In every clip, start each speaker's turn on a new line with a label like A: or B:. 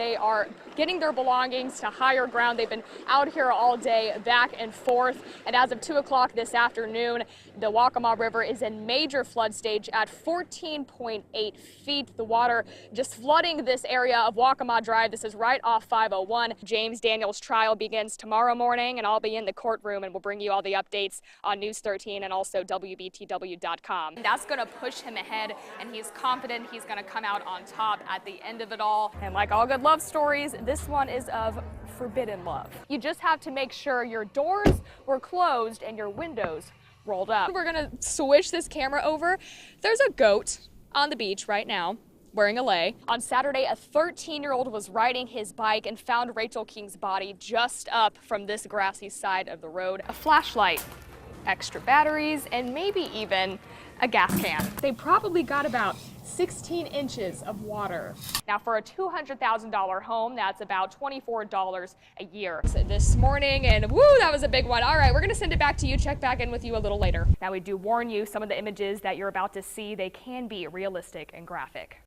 A: They are getting their belongings to higher ground. They've been out here all day, back and forth. And as of 2 o'clock this afternoon, the Waccamaw River is in major flood stage at 14.8 feet. The water just flooding this area of Waccamaw Drive. This is right off 501. James Daniels' trial begins tomorrow morning, and I'll be in the courtroom and we'll bring you all the updates on News 13 and also WBTW.com. That's going to push him ahead, and he's confident he's going to come out on top at the end of it all. And like all good love stories, this one is of forbidden love. You just have to make sure your doors were closed and your windows rolled up. We're going to switch this camera over. There's a goat on the beach right now wearing a lei. On Saturday, a 13-year-old was riding his bike and found Rachel King's body just up from this grassy side of the road. A flashlight, extra batteries, and maybe even a gas can. They probably got about 16 inches of water. Now for a $200,000 home, that's about $24 a year. So this morning, and woo, that was a big one. All right, we're gonna send it back to you, check back in with you a little later. Now we do warn you, some of the images that you're about to see, they can be realistic and graphic.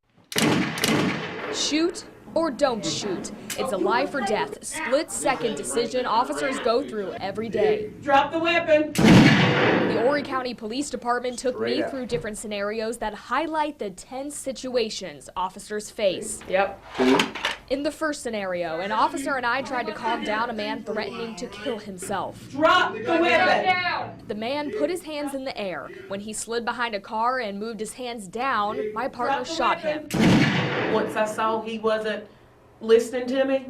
A: Shoot or don't shoot. It's a life or death, split-second decision officers go through every day.
B: Drop the weapon.
A: The Horry County Police Department took me through different scenarios that highlight the tense situations officers face.
B: Yep.
A: In the first scenario, an officer and I tried to calm down a man threatening to kill himself.
B: Drop the weapon.
A: The man put his hands in the air. When he slid behind a car and moved his hands down, my partner shot him.
B: Once I saw he wasn't listening to me,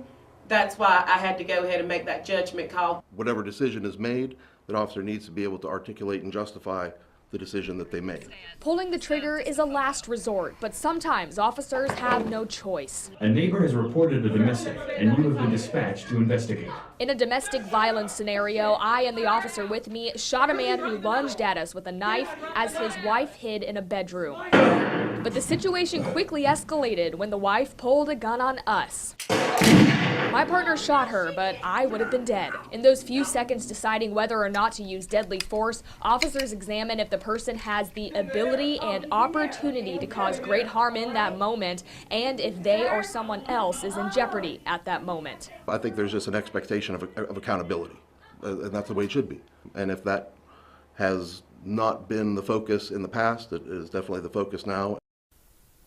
B: that's why I had to go ahead and make that judgment call.
C: Whatever decision is made, that officer needs to be able to articulate and justify the decision that they made.
A: Pulling the trigger is a last resort, but sometimes officers have no choice.
D: A neighbor has reported a domestic, and you have been dispatched to investigate.
A: In a domestic violence scenario, I and the officer with me shot a man who lunged at us with a knife as his wife hid in a bedroom. But the situation quickly escalated when the wife pulled a gun on us. My partner shot her, but I would have been dead. In those few seconds deciding whether or not to use deadly force, officers examine if the person has the ability and opportunity to cause great harm in that moment, and if they or someone else is in jeopardy at that moment.
C: I think there's just an expectation of accountability, and that's the way it should be. And if that has not been the focus in the past, it is definitely the focus now.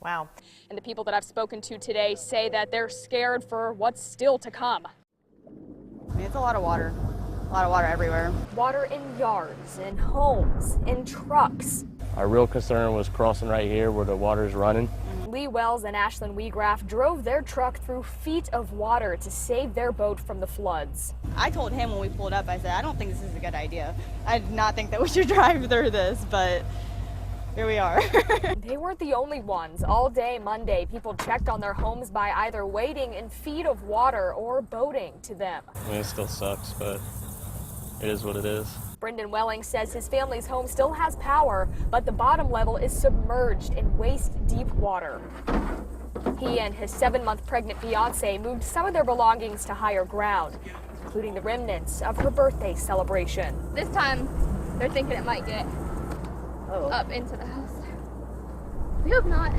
A: Wow. And the people that I've spoken to today say that they're scared for what's still to come.
E: I mean, it's a lot of water everywhere.
A: Water in yards, in homes, in trucks.
F: Our real concern was crossing right here where the water's running.
A: Lee Wells and Ashlyn Weegraff drove their truck through feet of water to save their boat from the floods.
E: I told him when we pulled up, I said, I don't think this is a good idea. I did not think that we should drive through this, but here we are.
A: They weren't the only ones. All day Monday, people checked on their homes by either wading in feet of water or boating to them.
F: I mean, it still sucks, but it is what it is.
A: Brendan Welling says his family's home still has power, but the bottom level is submerged in waist-deep water. He and his 7-month pregnant fiancée moved some of their belongings to higher ground, including the remnants of her birthday celebration.
G: This time, they're thinking it might get up into the house. We hope not.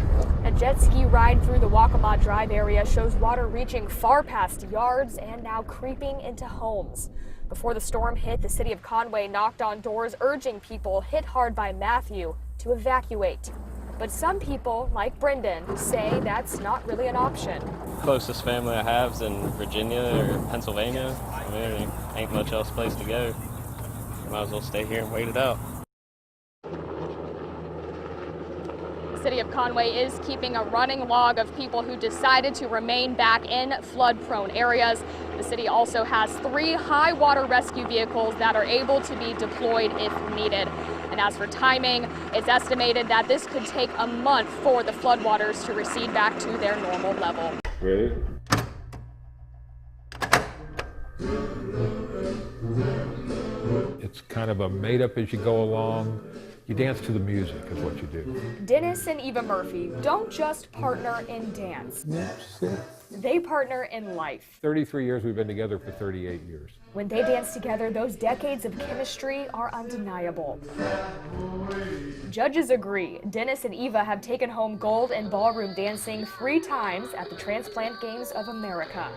A: A jet ski ride through the Waccamaw Drive area shows water reaching far past yards and now creeping into homes. Before the storm hit, the city of Conway knocked on doors urging people hit hard by Matthew to evacuate. But some people, like Brendan, say that's not really an option.
F: Closest family I have is in Virginia or Pennsylvania. I mean, there ain't much else place to go. Might as well stay here and wait it out.
A: The city of Conway is keeping a running log of people who decided to remain back in flood-prone areas. The city also has 3 high water rescue vehicles that are able to be deployed if needed. And as for timing, it's estimated that this could take a month for the floodwaters to recede back to their normal level.
H: Ready?
I: It's kind of a made up as you go along
H: You dance to the music is what you do.
A: Dennis and Eva Murphy don't just partner in dance. They partner in life.
H: 33 years, we've been together for 38 years.
A: When they dance together, those decades of chemistry are undeniable. Judges agree. Dennis and Eva have taken home gold in ballroom dancing 3 times at the Transplant Games of America.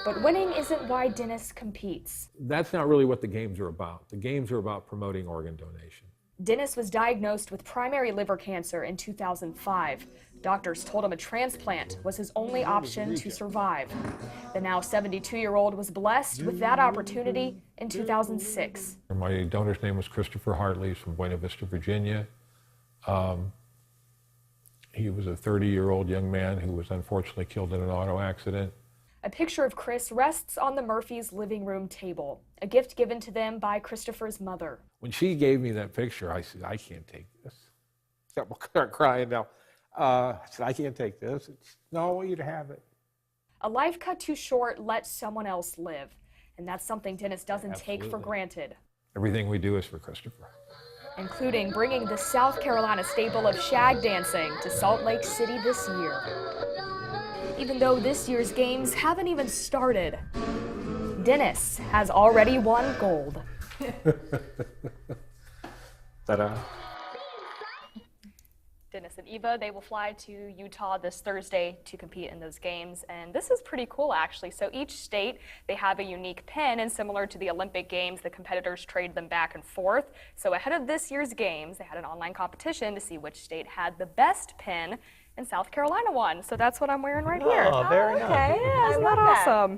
A: But winning isn't why Dennis competes.
H: That's not really what the games are about. The games are about promoting organ donation.
A: Dennis was diagnosed with primary liver cancer in 2005. Doctors told him a transplant was his only option to survive. The now 72-year-old was blessed with that opportunity in 2006.
H: My donor's name was Christopher Hartley. He's from Buena Vista, Virginia. He was a 30-year-old young man who was unfortunately killed in an auto accident.
A: A picture of Chris rests on the Murphys' living room table, a gift given to them by Christopher's mother.
H: When she gave me that picture, I said, I can't take this. I'm going to start crying now. I said, I can't take this. No, I want you to have it.
A: A life cut too short lets someone else live, and that's something Dennis doesn't
H: Absolutely.
A: take for granted.
H: Everything we do is for Christopher.
A: Including bringing the South Carolina staple of shag dancing to Salt Lake City this year. Even though this year's games haven't even started, Dennis has already won gold.
H: Ta-da.
A: Dennis and Eva, they will fly to Utah this Thursday to compete in those games, and this is pretty cool actually. So each state, they have a unique pin, and similar to the Olympic Games, the competitors trade them back and forth. So ahead of this year's games, they had an online competition to see which state had the best pin, and South Carolina won. So that's what I'm wearing right here.
I: Oh, very nice.
A: Okay, yeah, isn't that awesome?